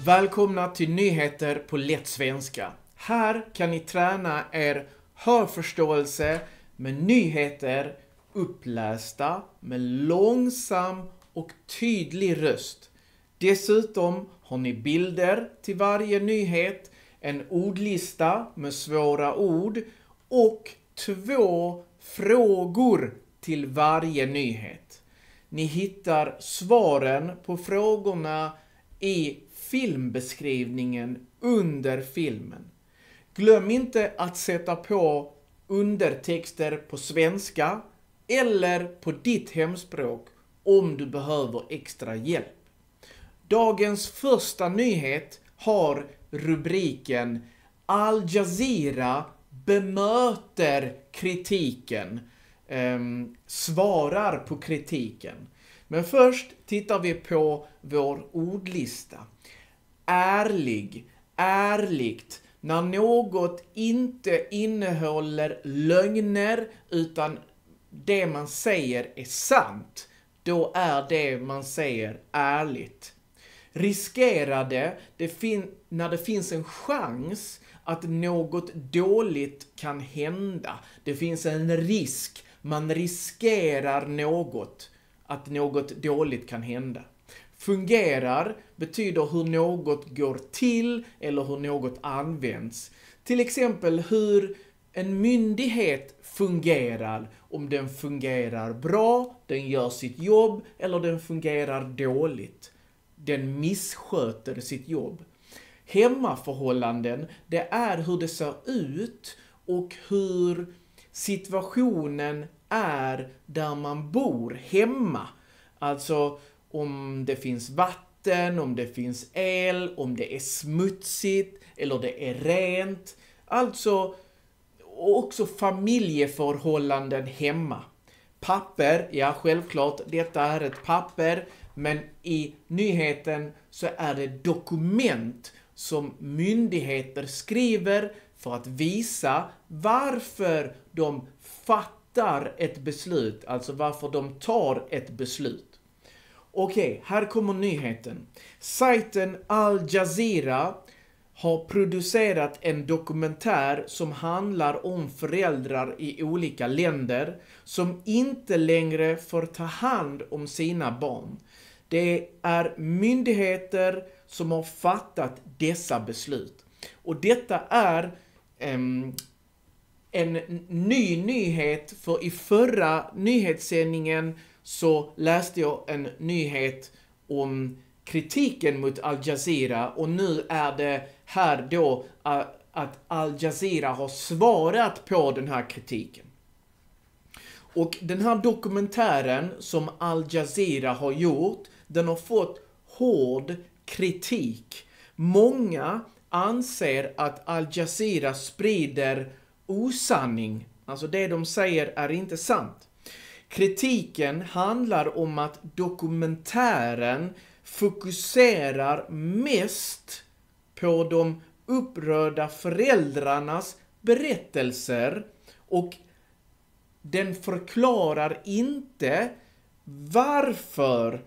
Välkomna till nyheter på lätt svenska. Här kan ni träna er hörförståelse med nyheter upplästa med långsam och tydlig röst. Dessutom har ni bilder till varje nyhet, en ordlista med svåra ord och 2 frågor till varje nyhet. Ni hittar svaren på frågorna i filmbeskrivningen under filmen. Glöm inte att sätta på undertexter på svenska eller på ditt hemspråk om du behöver extra hjälp. Dagens första nyhet har rubriken Al Jazeera bemöter kritiken, svarar på kritiken. Men först tittar vi på vår ordlista. Ärlig, ärligt, när något inte innehåller lögner utan det man säger är sant, då är det man säger ärligt. Riskerade, när det finns en chans att något dåligt kan hända. Det finns en risk, man riskerar att något dåligt kan hända. Fungerar betyder hur något går till eller hur något används. Till exempel hur en myndighet fungerar. Om den fungerar bra, den gör sitt jobb, eller den fungerar dåligt. Den missköter sitt jobb. Hemmaförhållanden, det är hur det ser ut och hur situationen är där man bor hemma. Alltså om det finns vatten, om det finns el, om det är smutsigt eller det är rent. Alltså också familjeförhållanden hemma. Papper, ja självklart, detta är ett papper, men i nyheten så är det dokument som myndigheter skriver för att visa varför de fattar ett beslut, alltså varför de tar ett beslut. Okej, här kommer nyheten. Sajten Al Jazeera har producerat en dokumentär som handlar om föräldrar i olika länder som inte längre får ta hand om sina barn. Det är myndigheter som har fattat dessa beslut. Och detta är en ny nyhet, för i förra nyhetssändningen så läste jag en nyhet om kritiken mot Al Jazeera och nu är det här då att Al Jazeera har svarat på den här kritiken. Och den här dokumentären som Al Jazeera har gjort, den har fått hård kritik. Många anser att Al Jazeera sprider osanning. Alltså det de säger är inte sant. Kritiken handlar om att dokumentären fokuserar mest på de upprörda föräldrarnas berättelser och den förklarar inte varför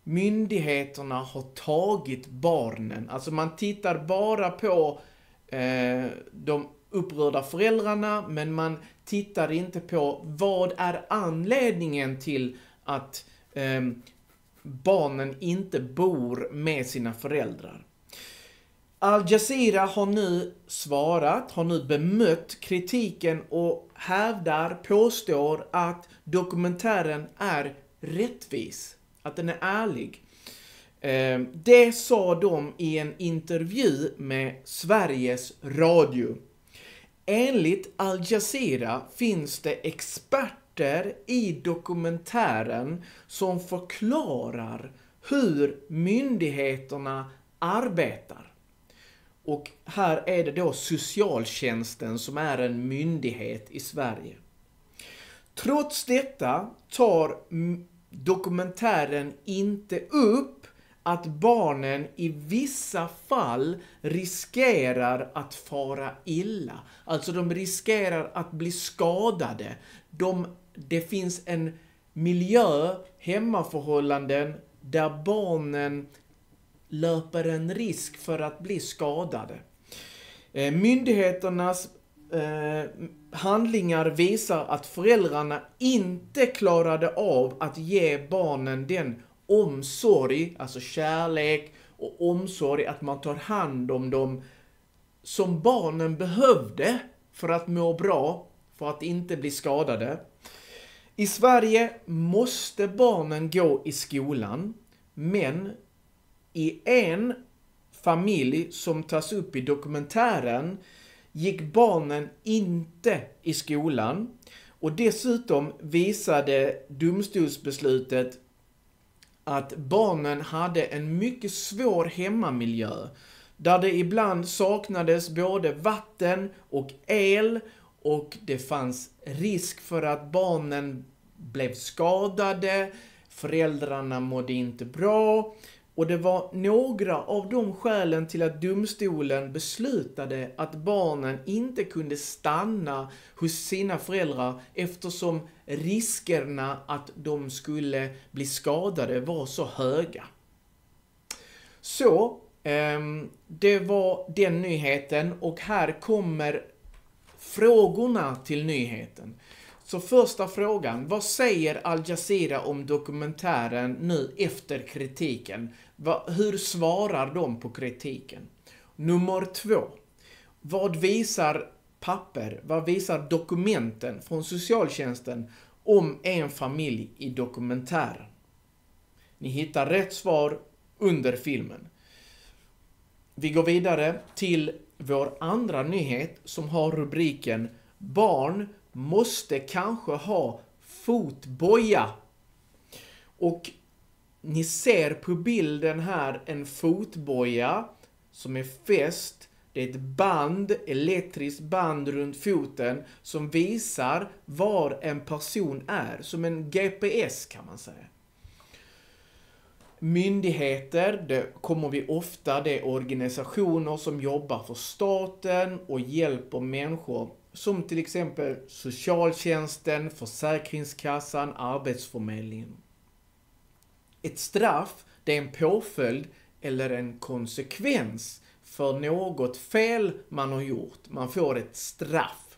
myndigheterna har tagit barnen. Alltså man tittar bara på de upprörda föräldrarna, men man tittar inte på vad är anledningen till att barnen inte bor med sina föräldrar. Al Jazeera har nu svarat, har nu bemött kritiken och påstår att dokumentären är rättvis, att den är ärlig. Det sa de i en intervju med Sveriges Radio. Enligt Al Jazeera finns det experter i dokumentären som förklarar hur myndigheterna arbetar. Och här är det då socialtjänsten som är en myndighet i Sverige. Trots detta tar dokumentären inte upp att barnen i vissa fall riskerar att fara illa. Alltså de riskerar att bli skadade. Det finns en miljö, hemmaförhållanden där barnen löper en risk för att bli skadade. Myndigheternas handlingar visar att föräldrarna inte klarade av att ge barnen den omsorg, alltså kärlek och omsorg, att man tar hand om dem som barnen behövde för att må bra, för att inte bli skadade. I Sverige måste barnen gå i skolan, men i en familj som tas upp i dokumentären gick barnen inte i skolan, och dessutom visade domstolsbeslutet att barnen hade en mycket svår hemmamiljö där det ibland saknades både vatten och el, och det fanns risk för att barnen blev skadade, föräldrarna mådde inte bra, och det var några av de skälen till att domstolen beslutade att barnen inte kunde stanna hos sina föräldrar, eftersom riskerna att de skulle bli skadade var så höga. Så, det var den nyheten, och här kommer frågorna till nyheten. Så första frågan, vad säger Al Jazeera om dokumentären nu efter kritiken? Hur svarar de på kritiken? Nummer 2, vad visar vad visar dokumenten från socialtjänsten om en familj i dokumentären? Ni hittar rätt svar under filmen. Vi går vidare till vår andra nyhet som har rubriken Barn måste kanske ha fotboja. Och ni ser på bilden här en fotboja som är fäst. Det är ett band, elektriskt band runt foten som visar var en person är. Som en GPS kan man säga. Myndigheter, det kommer vi ofta, det är organisationer som jobbar för staten och hjälper människor. Som till exempel socialtjänsten, Försäkringskassan, Arbetsförmedlingen. Ett straff, det är en påföljd eller en konsekvens för något fel man har gjort. Man får ett straff.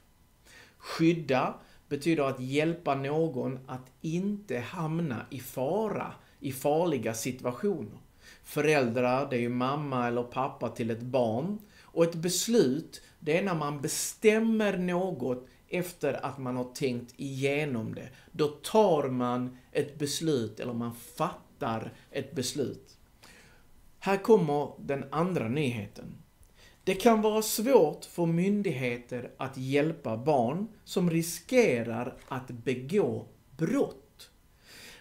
Skydda betyder att hjälpa någon att inte hamna i fara, i farliga situationer. Föräldrar, det är ju mamma eller pappa till ett barn. Och ett beslut, det är när man bestämmer något efter att man har tänkt igenom det. Då tar man ett beslut, eller man fattar ett beslut. Här kommer den andra nyheten. Det kan vara svårt för myndigheter att hjälpa barn som riskerar att begå brott.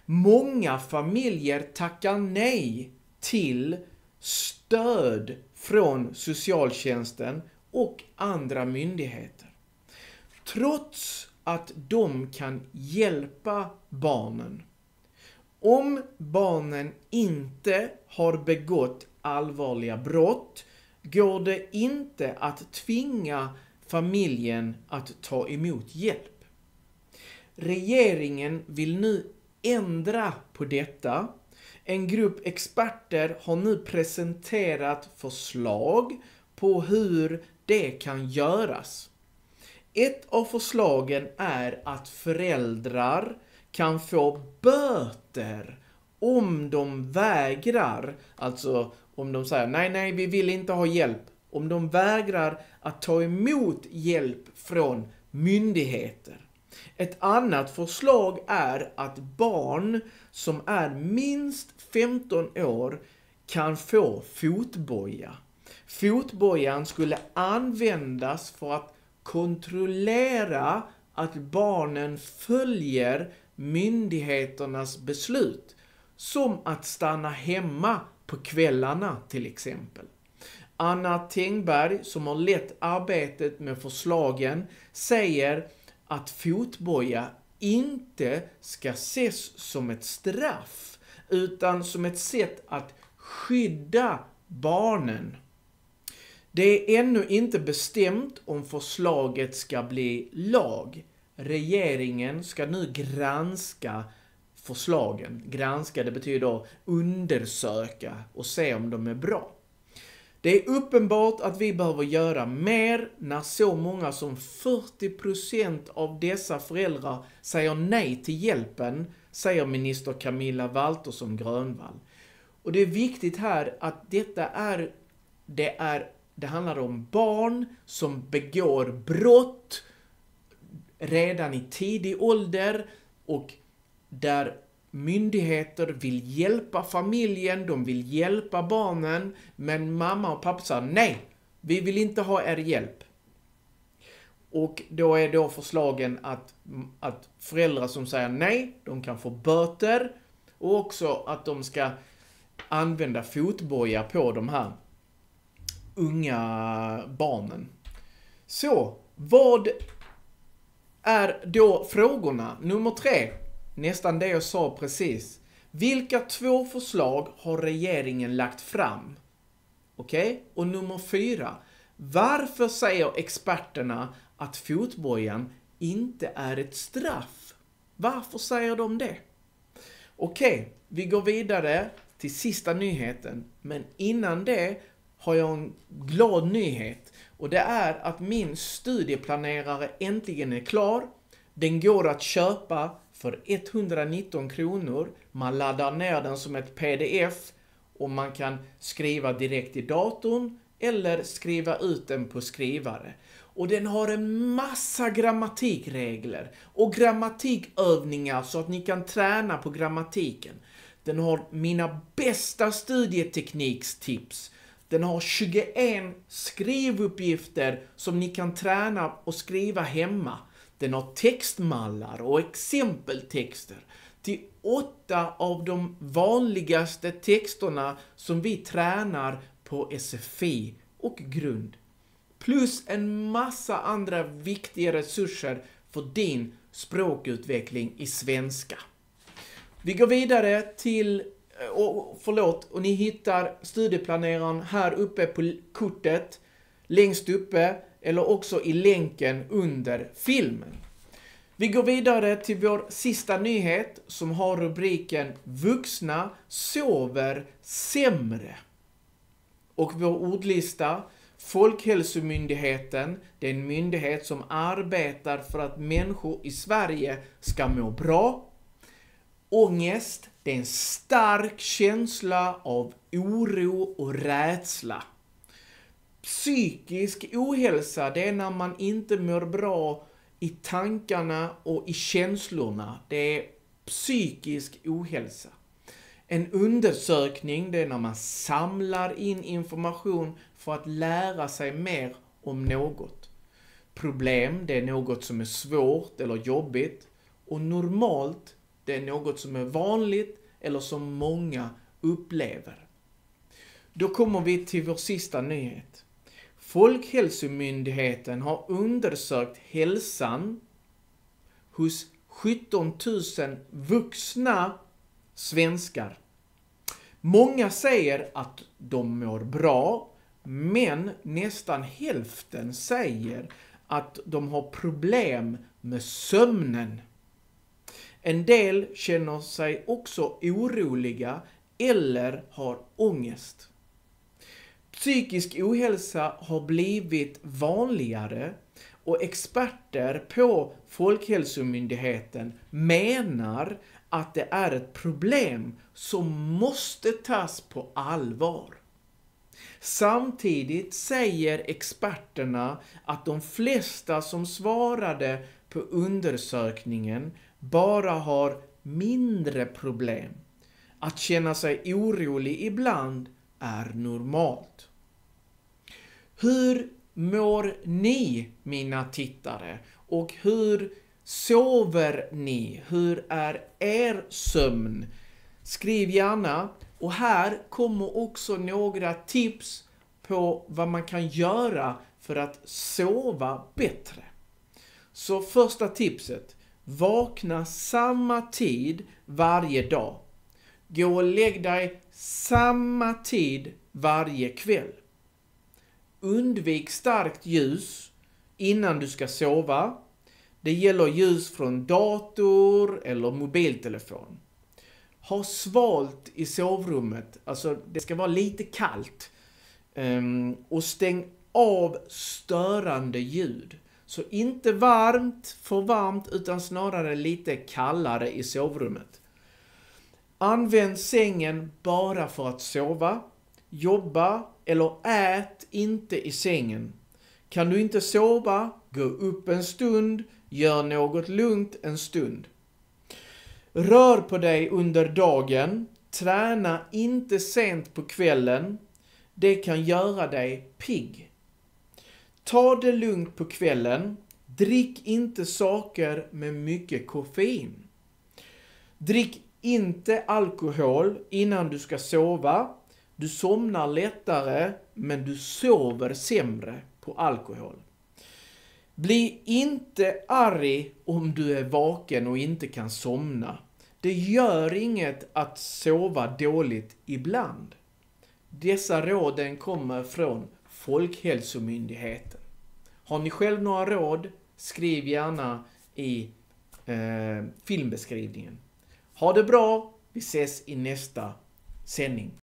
Många familjer tackar nej till stöd från socialtjänsten och andra myndigheter. Trots att de kan hjälpa barnen. Om barnen inte har begått allvarliga brott går det inte att tvinga familjen att ta emot hjälp. Regeringen vill nu ändra på detta. En grupp experter har nu presenterat förslag på hur det kan göras. Ett av förslagen är att föräldrar kan få böter om de vägrar, alltså om de säger nej, vi vill inte ha hjälp. Om de vägrar att ta emot hjälp från myndigheter. Ett annat förslag är att barn som är minst 15 år kan få fotboja. Fotbojan skulle användas för att kontrollera att barnen följer myndigheternas beslut. Som att stanna hemma på kvällarna till exempel. Anna Tengberg, som har lett arbetet med förslagen, säger att fotboja inte ska ses som ett straff utan som ett sätt att skydda barnen. Det är ännu inte bestämt om förslaget ska bli lag. Regeringen ska nu granska förslagen. Granska, det betyder undersöka och se om de är bra. Det är uppenbart att vi behöver göra mer när så många som 40% av dessa föräldrar säger nej till hjälpen, säger minister Camilla Waltersson Grönvall. Och det är viktigt här att det handlar om barn som begår brott redan i tidig ålder och där myndigheter vill hjälpa familjen, de vill hjälpa barnen, men mamma och pappa säger nej, vi vill inte ha er hjälp. Och då är då förslagen att föräldrar som säger nej, de kan få böter och också att de ska använda fotboja på de här unga barnen. Så, vad är då frågorna? Nummer 3, nästan det jag sa precis. Vilka 2 förslag har regeringen lagt fram? Okej? Och nummer 4, varför säger experterna att fotbojan inte är ett straff? Varför säger de det? Okej, vi går vidare till sista nyheten. Men innan det har jag en glad nyhet. Och det är att min studieplanerare äntligen är klar. Den går att köpa för 119 kronor. Man laddar ner den som ett pdf och man kan skriva direkt i datorn eller skriva ut den på skrivare. Och den har en massa grammatikregler och grammatikövningar så att ni kan träna på grammatiken. Den har mina bästa studieteknikstips. Den har 21 skrivuppgifter som ni kan träna och skriva hemma. Den har textmallar och exempeltexter till 8 av de vanligaste texterna som vi tränar på SFI och grund. Plus en massa andra viktiga resurser för din språkutveckling i svenska. Vi går vidare till, och ni hittar studieplaneraren här uppe på kortet, längst uppe eller också i länken under filmen. Vi går vidare till vår sista nyhet som har rubriken Vuxna sover sämre. Och vår ordlista, Folkhälsomyndigheten, det är en myndighet som arbetar för att människor i Sverige ska må bra. Ångest, det är en stark känsla av oro och rädsla. Psykisk ohälsa, det är när man inte mår bra i tankarna och i känslorna. Det är psykisk ohälsa. En undersökning, det är när man samlar in information för att lära sig mer om något. Problem, det är något som är svårt eller jobbigt. Och normalt, det är något som är vanligt eller som många upplever. Då kommer vi till vår sista nyhet. Folkhälsomyndigheten har undersökt hälsan hos 17 000 vuxna svenskar. Många säger att de mår bra, men nästan hälften säger att de har problem med sömnen. En del känner sig också oroliga eller har ångest. Psykisk ohälsa har blivit vanligare och experter på Folkhälsomyndigheten menar att det är ett problem som måste tas på allvar. Samtidigt säger experterna att de flesta som svarade på undersökningen bara har mindre problem. Att känna sig orolig ibland är normalt. Hur mår ni, mina tittare? Och hur sover ni? Hur är er sömn? Skriv gärna. Och här kommer också några tips på vad man kan göra för att sova bättre. Så första tipset. Vakna samma tid varje dag. Gå och lägg dig samma tid varje kväll. Undvik starkt ljus innan du ska sova. Det gäller ljus från dator eller mobiltelefon. Ha svalt i sovrummet. Alltså det ska vara lite kallt. Och stäng av störande ljud. Så inte varmt, för varmt, utan snarare lite kallare i sovrummet. Använd sängen bara för att sova. Jobba eller ät inte i sängen. Kan du inte sova, gå upp en stund, gör något lugnt en stund. Rör på dig under dagen, träna inte sent på kvällen. Det kan göra dig pigg. Ta det lugnt på kvällen, drick inte saker med mycket koffein. Drick inte alkohol innan du ska sova. Du somnar lättare, men du sover sämre på alkohol. Bli inte arg om du är vaken och inte kan somna. Det gör inget att sova dåligt ibland. Dessa råden kommer från Folkhälsomyndigheten. Har ni själv några råd? Skriv gärna i filmbeskrivningen. Ha det bra, vi ses i nästa sändning.